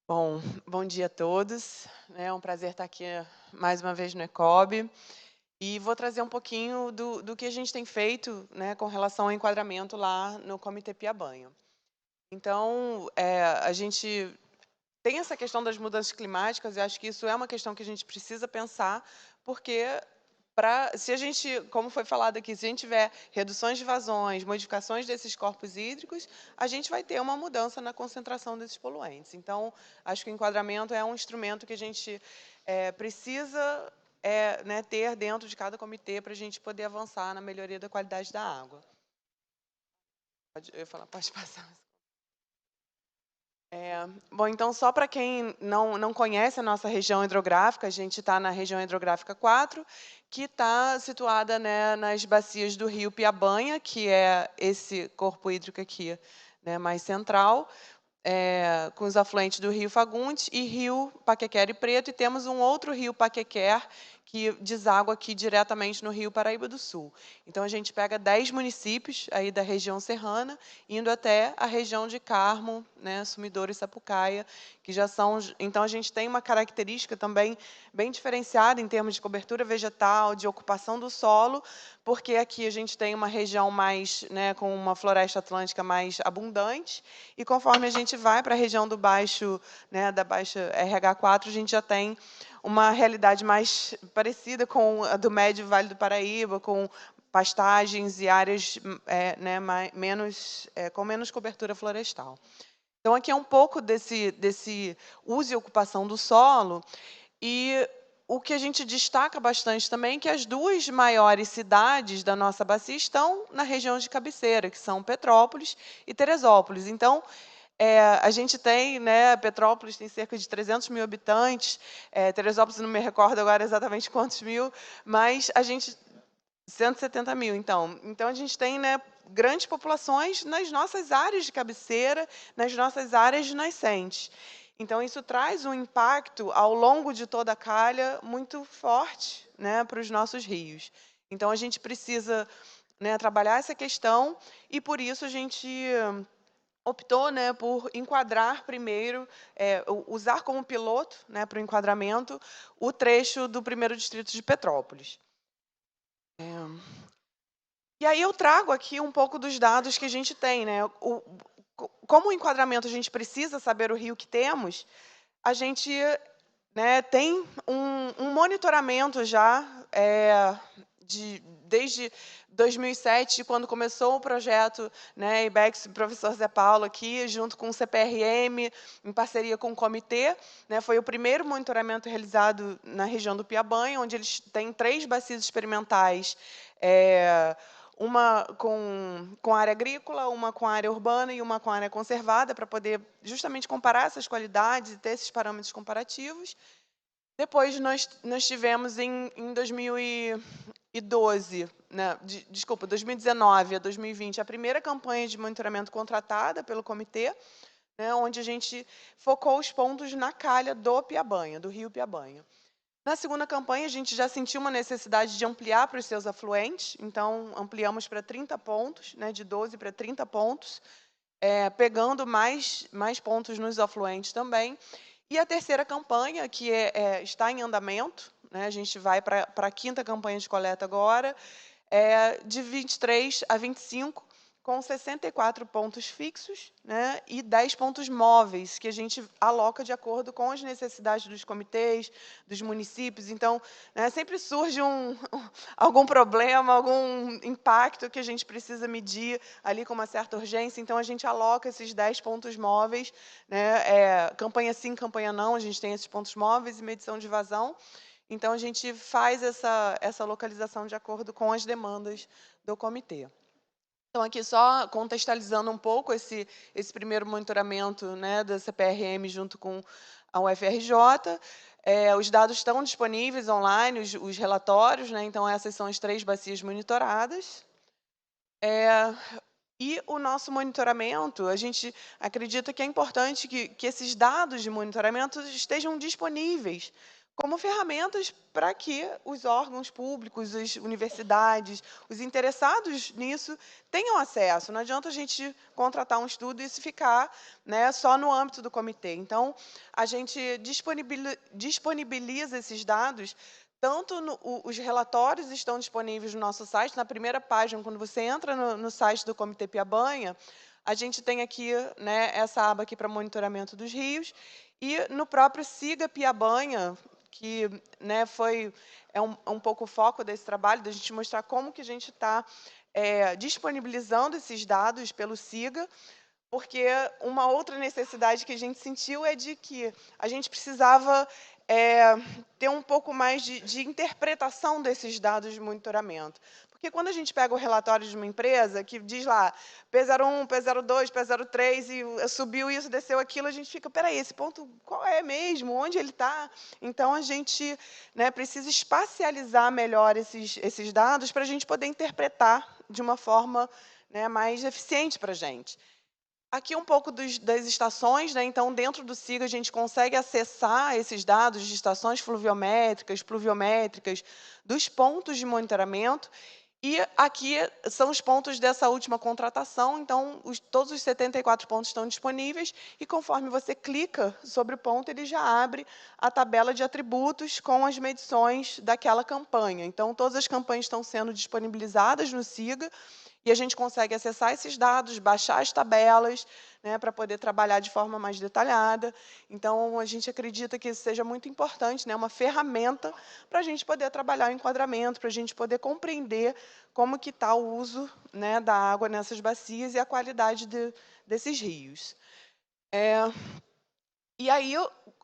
Bom, bom dia a todos. É um prazer estar aqui mais uma vez no ECOB e vou trazer um pouquinho do que a gente tem feito, né, com relação ao enquadramento lá no Comitê Piabanho. Então, a gente tem essa questão das mudanças climáticas e acho que isso é uma questão que a gente precisa pensar, porque se a gente, como foi falado aqui, se a gente tiver reduções de vazões, modificações desses corpos hídricos, a gente vai ter uma mudança na concentração desses poluentes. Então, acho que o enquadramento é um instrumento que a gente precisa né, ter dentro de cada comitê para a gente poder avançar na melhoria da qualidade da água. Eu ia falar, pode passar. Bom, então, só para quem não conhece a nossa região hidrográfica, a gente está na região hidrográfica 4, que está situada, né, nas bacias do rio Piabanha, que é esse corpo hídrico aqui, né, mais central, com os afluentes do rio Fagundes e rio Paquequere Preto, e temos um outro rio Paquequer, que deságua aqui diretamente no rio Paraíba do Sul. Então, a gente pega 10 municípios aí da região serrana, indo até a região de Carmo, né, Sumidouro e Sapucaia, que já são... Então, a gente tem uma característica também bem diferenciada em termos de cobertura vegetal, de ocupação do solo, porque aqui a gente tem uma região mais, né, com uma floresta atlântica mais abundante, e conforme a gente vai para a região do baixo, né, da baixa RH4, a gente já tem uma realidade mais parecida com a do médio Vale do Paraíba, com pastagens e áreas né, com menos cobertura florestal. Então, aqui é um pouco desse uso e ocupação do solo, e o que a gente destaca bastante também é que as duas maiores cidades da nossa bacia estão na região de cabeceira, que são Petrópolis e Teresópolis. Então, a gente tem, né, Petrópolis tem cerca de 300 mil habitantes, Teresópolis não me recordo agora exatamente quantos mil, mas a gente... 170 mil, então. Então, a gente tem, né, grandes populações nas nossas áreas de cabeceira, nas nossas áreas de nascentes. Então, isso traz um impacto ao longo de toda a calha muito forte, né, para os nossos rios. Então, a gente precisa, né, trabalhar essa questão e, por isso, a gente optou, né, por enquadrar primeiro, usar como piloto, né, para o enquadramento, o trecho do primeiro distrito de Petrópolis. E aí eu trago aqui um pouco dos dados que a gente tem, né? Como o enquadramento a gente precisa saber o rio que temos, a gente, né, tem um monitoramento já desde 2007, quando começou o projeto, né, IBEX, o professor Zé Paulo aqui, junto com o CPRM, em parceria com o comitê, né, foi o primeiro monitoramento realizado na região do Piabanha, onde eles têm 3 bacias experimentais, uma com área agrícola, uma com área urbana e uma com área conservada, para poder justamente comparar essas qualidades e ter esses parâmetros comparativos. Depois, nós tivemos em 2012, né, desculpa, 2019 a 2020, a primeira campanha de monitoramento contratada pelo comitê, né, onde a gente focou os pontos na calha do Piabanha, do rio Piabanha. Na segunda campanha, a gente já sentiu uma necessidade de ampliar para os seus afluentes, então ampliamos para 30 pontos, né, de 12 para 30 pontos, pegando mais pontos nos afluentes também. E a terceira campanha, que está em andamento, né, a gente vai para a quinta campanha de coleta agora, de 23 a 25, com 64 pontos fixos, né, e 10 pontos móveis, que a gente aloca de acordo com as necessidades dos comitês, dos municípios. Então, né, sempre surge algum problema, algum impacto que a gente precisa medir ali com uma certa urgência, então a gente aloca esses 10 pontos móveis, né, campanha sim, campanha não, a gente tem esses pontos móveis e medição de vazão. Então, a gente faz essa localização de acordo com as demandas do comitê. Então, aqui só contextualizando um pouco esse primeiro monitoramento, né, da CPRM junto com a UFRJ. Os dados estão disponíveis online, os relatórios, né, então essas são as 3 bacias monitoradas. E o nosso monitoramento, a gente acredita que é importante que esses dados de monitoramento estejam disponíveis, como ferramentas para que os órgãos públicos, as universidades, os interessados nisso tenham acesso. Não adianta a gente contratar um estudo e isso ficar, né, só no âmbito do comitê. Então, a gente disponibiliza esses dados, tanto os relatórios estão disponíveis no nosso site, na primeira página, quando você entra no site do Comitê Piabanha, a gente tem aqui, né, essa aba aqui para monitoramento dos rios, e no próprio Siga Piabanha, que, né, é um pouco o foco desse trabalho, da gente mostrar como que a gente está disponibilizando esses dados pelo SIGA, porque uma outra necessidade que a gente sentiu é de que a gente precisava ter um pouco mais de interpretação desses dados de monitoramento. Porque quando a gente pega o relatório de uma empresa, que diz lá P01, P02, P03, e subiu isso, desceu aquilo, a gente fica, peraí, esse ponto qual é mesmo? Onde ele está? Então, a gente, né, precisa espacializar melhor esses dados para a gente poder interpretar de uma forma, né, mais eficiente para a gente. Aqui um pouco das estações, né? Então, dentro do SIGA, a gente consegue acessar esses dados de estações fluviométricas, pluviométricas, dos pontos de monitoramento. E aqui são os pontos dessa última contratação, então todos os 74 pontos estão disponíveis, e conforme você clica sobre o ponto, ele já abre a tabela de atributos com as medições daquela campanha. Então, todas as campanhas estão sendo disponibilizadas no SIGA, e a gente consegue acessar esses dados, baixar as tabelas, né, para poder trabalhar de forma mais detalhada. Então, a gente acredita que isso seja muito importante, né, uma ferramenta para a gente poder trabalhar o enquadramento, para a gente poder compreender como que está o uso, né, da água nessas bacias e a qualidade desses rios. E aí,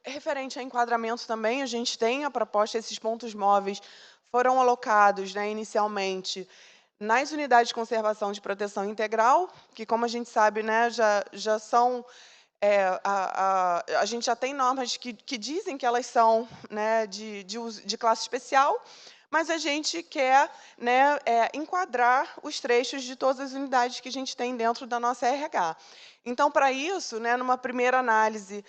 referente a enquadramento também, a gente tem a proposta, esses pontos móveis foram alocados, né, inicialmente nas unidades de conservação de proteção integral, que, como a gente sabe, né, já são, a gente já tem normas que dizem que elas são, né, de classe especial, mas a gente quer, né, enquadrar os trechos de todas as unidades que a gente tem dentro da nossa RH. Então, para isso, né, numa primeira análise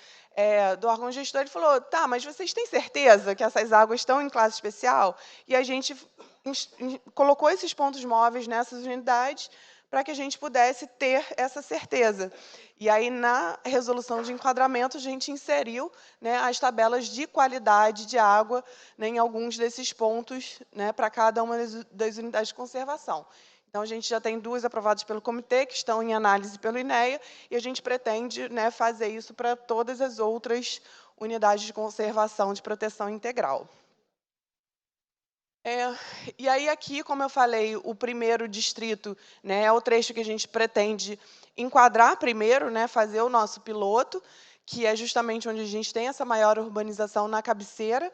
do órgão gestor, ele falou, tá, mas vocês têm certeza que essas águas estão em classe especial? E a gente colocou esses pontos móveis nessas unidades para que a gente pudesse ter essa certeza. E aí, na resolução de enquadramento, a gente inseriu, né, as tabelas de qualidade de água, né, em alguns desses pontos, né, para cada uma das unidades de conservação. Então, a gente já tem 2 aprovadas pelo comitê, que estão em análise pelo INEA, e a gente pretende, né, fazer isso para todas as outras unidades de conservação de proteção integral. E aí aqui, como eu falei, o primeiro distrito, né, é o trecho que a gente pretende enquadrar primeiro, né, fazer o nosso piloto, que é justamente onde a gente tem essa maior urbanização na cabeceira.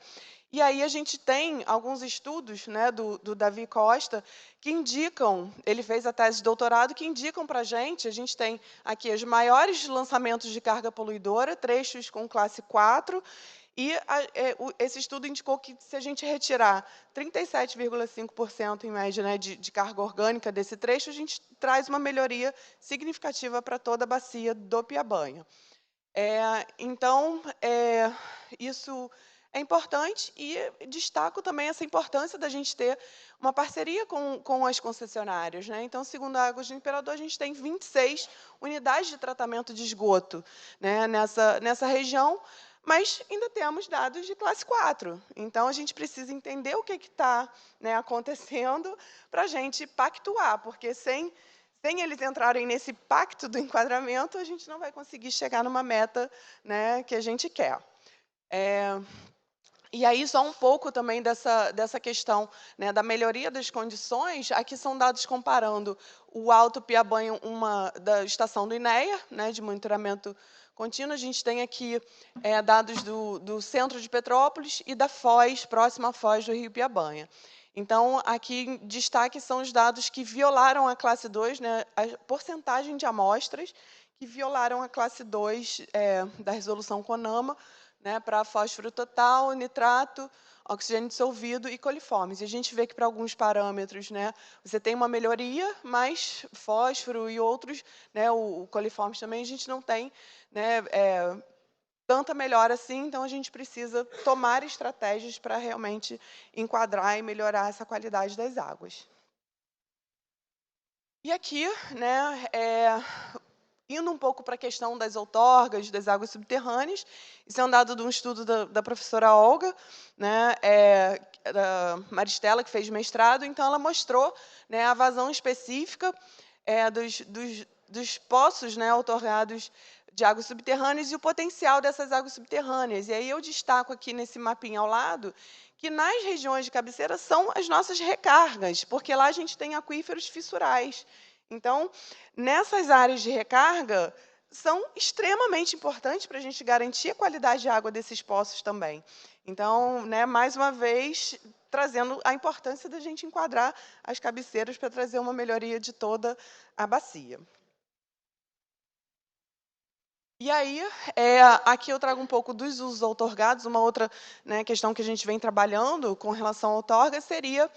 E aí a gente tem alguns estudos, né, do Davi Costa, que indicam, ele fez a tese de doutorado, que indicam para a gente tem aqui os maiores lançamentos de carga poluidora, trechos com classe 4, e esse estudo indicou que, se a gente retirar 37,5% em média, né, de carga orgânica desse trecho, a gente traz uma melhoria significativa para toda a bacia do Piabanha. Então, isso é importante, e destaco também essa importância da gente ter uma parceria com as concessionárias, né? Então, segundo a Águas do Imperador, a gente tem 26 unidades de tratamento de esgoto, né, nessa região, mas ainda temos dados de classe 4. Então, a gente precisa entender o que está, né, acontecendo para a gente pactuar, porque sem eles entrarem nesse pacto do enquadramento, a gente não vai conseguir chegar numa meta, né, que a gente quer. E aí, só um pouco também dessa questão, né, da melhoria das condições. Aqui são dados comparando o Alto Piabanho, da estação do INEA, né, de monitoramento contínuo. A gente tem aqui dados do centro de Petrópolis e da Foz, próxima à Foz do Rio Piabanha. Então, aqui em destaque são os dados que violaram a classe 2, né, a porcentagem de amostras que violaram a classe 2 da resolução CONAMA, né, para fósforo total, nitrato, oxigênio dissolvido e coliformes. E a gente vê que, para alguns parâmetros, né, você tem uma melhoria, mas fósforo e outros, né, o coliformes também, a gente não tem, né, tanta melhora assim, então a gente precisa tomar estratégias para realmente enquadrar e melhorar essa qualidade das águas. E aqui, né, indo um pouco para a questão das outorgas, das águas subterrâneas, isso é um dado de um estudo da professora Olga, né, da Maristela, que fez mestrado, então ela mostrou, né, a vazão específica dos poços, né, outorgados de águas subterrâneas e o potencial dessas águas subterrâneas. E aí eu destaco aqui nesse mapinha ao lado que nas regiões de cabeceira são as nossas recargas, porque lá a gente tem aquíferos fissurais. Então, nessas áreas de recarga, são extremamente importantes para a gente garantir a qualidade de água desses poços também. Então, né, mais uma vez, trazendo a importância da gente enquadrar as cabeceiras para trazer uma melhoria de toda a bacia. E aí, aqui eu trago um pouco dos usos outorgados. Uma outra, né, questão que a gente vem trabalhando com relação ao outorga seria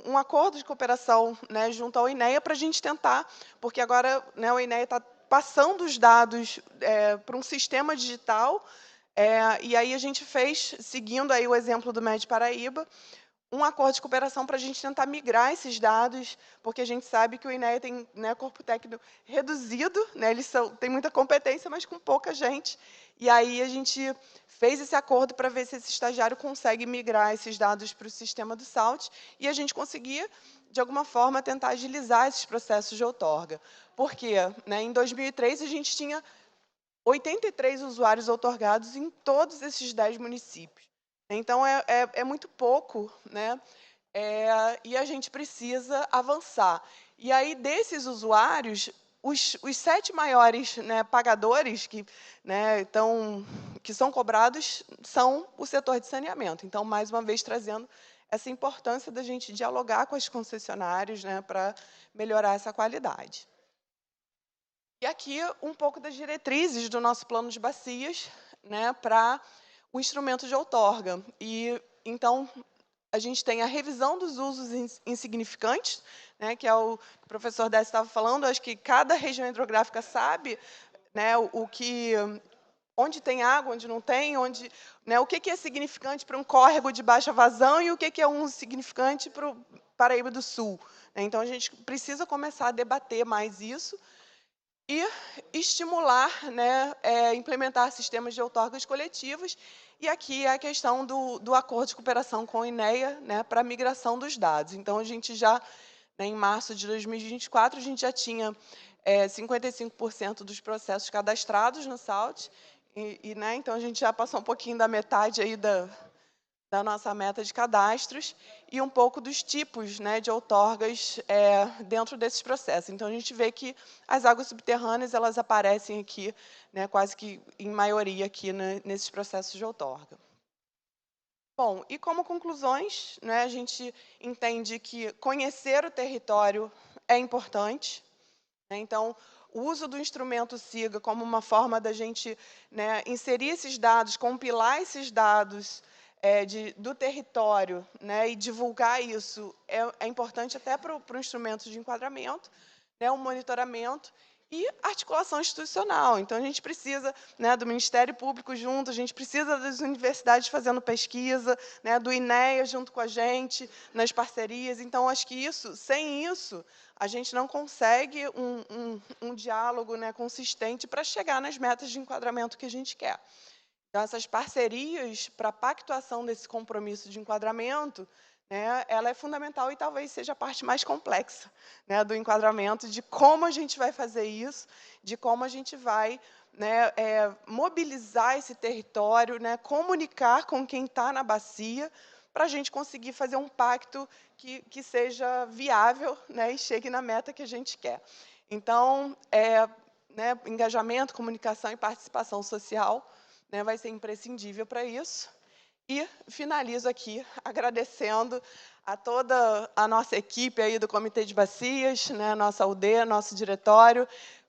um acordo de cooperação, né, junto ao INEA para a gente tentar, porque agora, né, o INEA está passando os dados para um sistema digital, e aí a gente fez, seguindo aí o exemplo do MED Paraíba, um acordo de cooperação para a gente tentar migrar esses dados, porque a gente sabe que o INEA tem, né, corpo técnico reduzido, né, eles têm muita competência, mas com pouca gente. E aí a gente fez esse acordo para ver se esse estagiário consegue migrar esses dados para o sistema do SALT e a gente conseguia, de alguma forma, tentar agilizar esses processos de outorga. Por quê? Né, em 2003, a gente tinha 83 usuários outorgados em todos esses 10 municípios. Então, é muito pouco, né? E a gente precisa avançar. E aí, desses usuários, os 7 maiores, né, pagadores né, que são cobrados são o setor de saneamento. Então, mais uma vez, trazendo essa importância da gente dialogar com as concessionárias, né, para melhorar essa qualidade. E aqui um pouco das diretrizes do nosso plano de bacias, né, para o instrumento de outorga. E, então, a gente tem a revisão dos usos insignificantes, né, que é o professor Décio estava falando. Acho que cada região hidrográfica sabe, né, onde tem água, onde não tem, né, o que é significante para um córrego de baixa vazão e o que é um significante para o Paraíba do Sul. Então, a gente precisa começar a debater mais isso e estimular, né, implementar sistemas de outorgas coletivas. E aqui é a questão do acordo de cooperação com o INEA, né, para a migração dos dados. Então, a gente já, né, em março de 2024, a gente já tinha 55% dos processos cadastrados no SALT, né, então a gente já passou um pouquinho da metade aí da nossa meta de cadastros e um pouco dos tipos, né, de outorgas dentro desses processos. Então, a gente vê que as águas subterrâneas elas aparecem aqui, né, quase que em maioria aqui, né, nesses processos de outorga. Bom, e como conclusões, né, a gente entende que conhecer o território é importante, né, então, o uso do instrumento SIGA como uma forma da gente, né, inserir esses dados, compilar esses dados do território, né, e divulgar isso é importante até para o instrumento de enquadramento, né, o monitoramento e articulação institucional. Então, a gente precisa, né, do Ministério Público junto, a gente precisa das universidades fazendo pesquisa, né, do INEA junto com a gente, nas parcerias. Então, acho que sem isso, a gente não consegue um diálogo, né, consistente para chegar nas metas de enquadramento que a gente quer. Então, essas parcerias para a pactuação desse compromisso de enquadramento, né, ela é fundamental e talvez seja a parte mais complexa, né, do enquadramento, de como a gente vai fazer isso, de como a gente vai, né, mobilizar esse território, né, comunicar com quem está na bacia, para a gente conseguir fazer um pacto que seja viável, né, e chegue na meta que a gente quer. Então, né, engajamento, comunicação e participação social, né, vai ser imprescindível para isso. E finalizo aqui agradecendo a toda a nossa equipe aí do Comitê de Bacias, né, nossa UD, nosso diretório,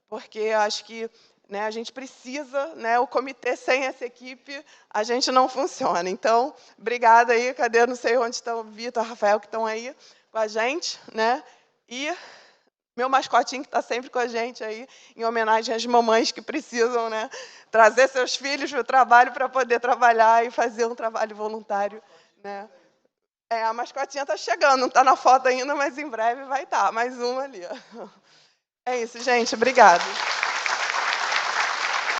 porque acho que, né, a gente precisa, né, o comitê sem essa equipe, a gente não funciona. Então, obrigada aí, cadê, não sei onde estão o Vitor, o Rafael, que estão aí com a gente, né, e meu mascotinho que está sempre com a gente aí, em homenagem às mamães que precisam, né, trazer seus filhos para o trabalho para poder trabalhar e fazer um trabalho voluntário, né? A mascotinha está chegando, não está na foto ainda, mas em breve vai estar. Mais uma ali. Ó. É isso, gente. Obrigada.